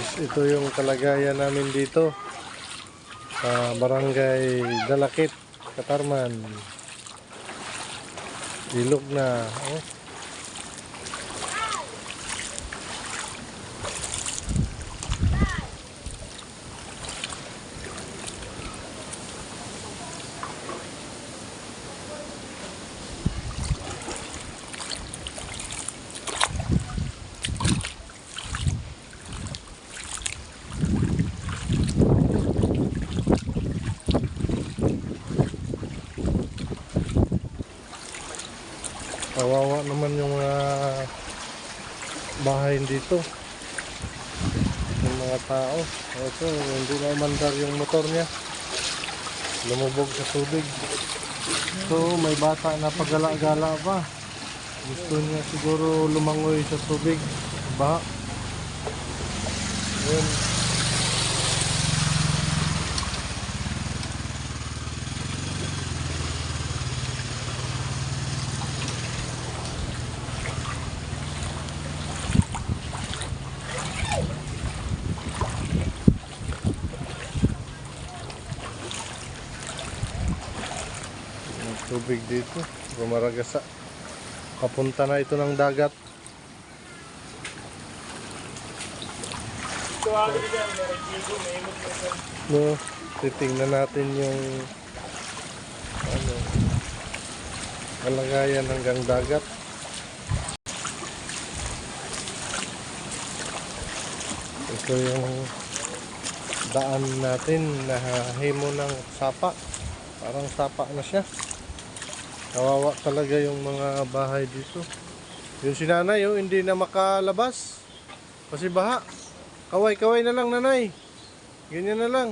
Guys, ito yung kalagayan namin dito sa Barangay Dalakit, Katarman. Ilog na. Oh. Kawawa naman yung mga bahay dito, yung mga tao. Ito, hindi na umandar yung motor niya, lumubog sa tubig. So may bata na pagala-gala pa, gusto niya siguro lumangoy sa tubig, baha. Ayun. Tubig dito, gumaragasa. Papunta na ito ng dagat. No, titingnan natin yung kalagayan hanggang dagat. Ito yung daan natin na himo ng sapa. Parang sapa na siya. Kawawa talaga yung mga bahay dito. Yung si nanay, hindi na makalabas kasi baha. Kaway-kaway na lang, nanay. Ganyan na lang.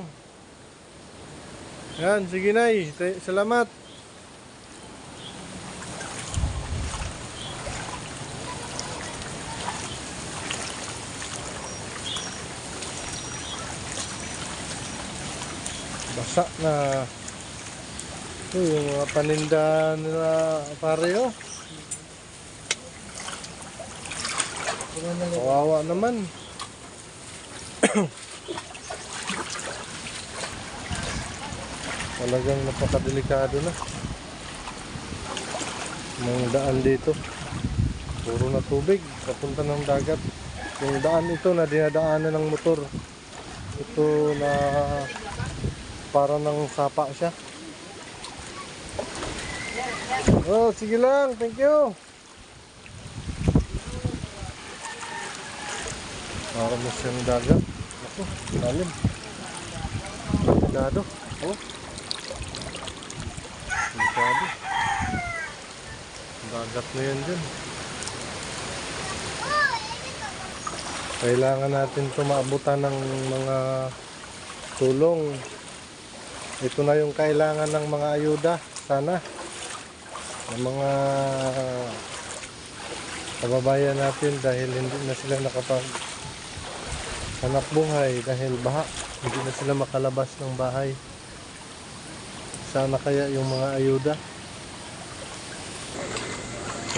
Yan, sige nay. Salamat. Basa na. Ito yung mga paninda nila pareo. Kawawa naman. Talagang napakadelikado na ng daan dito. Puro na tubig papunta ng dagat. Yung daan ito na dinadaanan ng motor, ito na para ng sapa siya. Oh, sige lang, thank you. Marami siyang dagat. Ako, lalim. Delikado. Oh. Delikado. Dagat na yan dyan. Kailangan natin ito maabutan ng mga tulong. Ito na yung kailangan ng mga ayuda. Sana ng mga kababayan natin, dahil hindi na sila hanap buhay dahil baha, hindi na sila makalabas ng bahay. Sana kaya yung mga ayuda,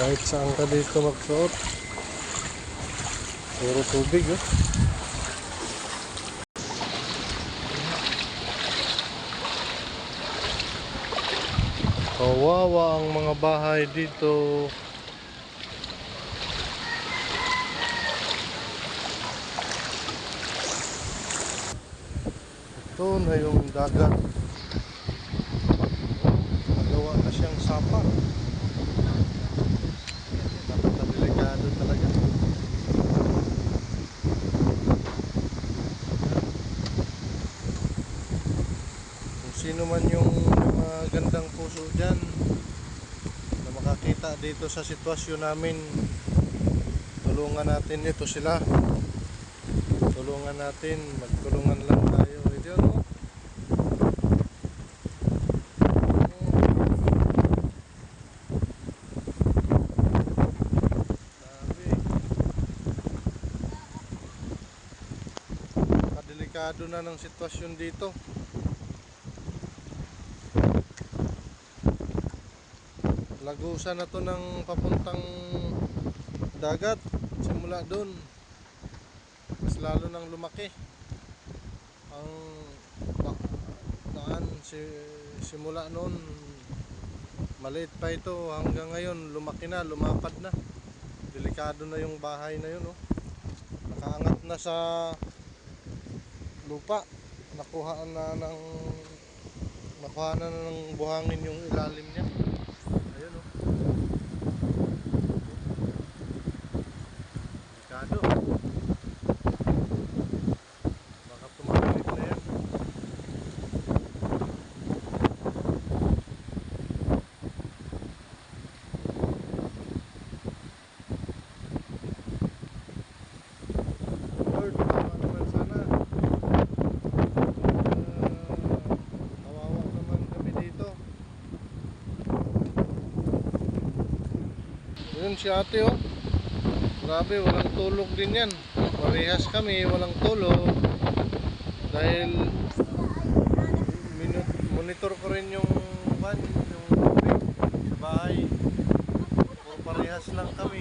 kahit saan ka dito magsuot, puro tubig. Kawawa ang mga bahay dito. Ito na yung dagat. Nagawa na siyang sapa. Napakadelikado talaga. Kung sino man yung magandang puso dyan na makakita dito sa sitwasyon namin, tulungan natin ito sila. Tulungan natin, magtulungan lang tayo. Ito no? Delikado na ng sitwasyon dito. Lagusan na to ng papuntang dagat. Simula doon mas lalo nang lumaki ang daan. Simula noon maliit pa ito, hanggang ngayon lumaki na, lumapad na, delikado na yung bahay na yun, oh. Nakaangat na sa lupa, nakuha na ng buhangin yung ilalim niya. Ayun, oh. Delikado, baka tumakilig na yan. Lord, tama naman sana. Kawawa naman kami dito. Yun si ate, oh. Grabe, walang tulog din yan. Parehas kami, walang tulog. Dahil monitor ko rin yung tubig sa bahay. Parehas lang kami.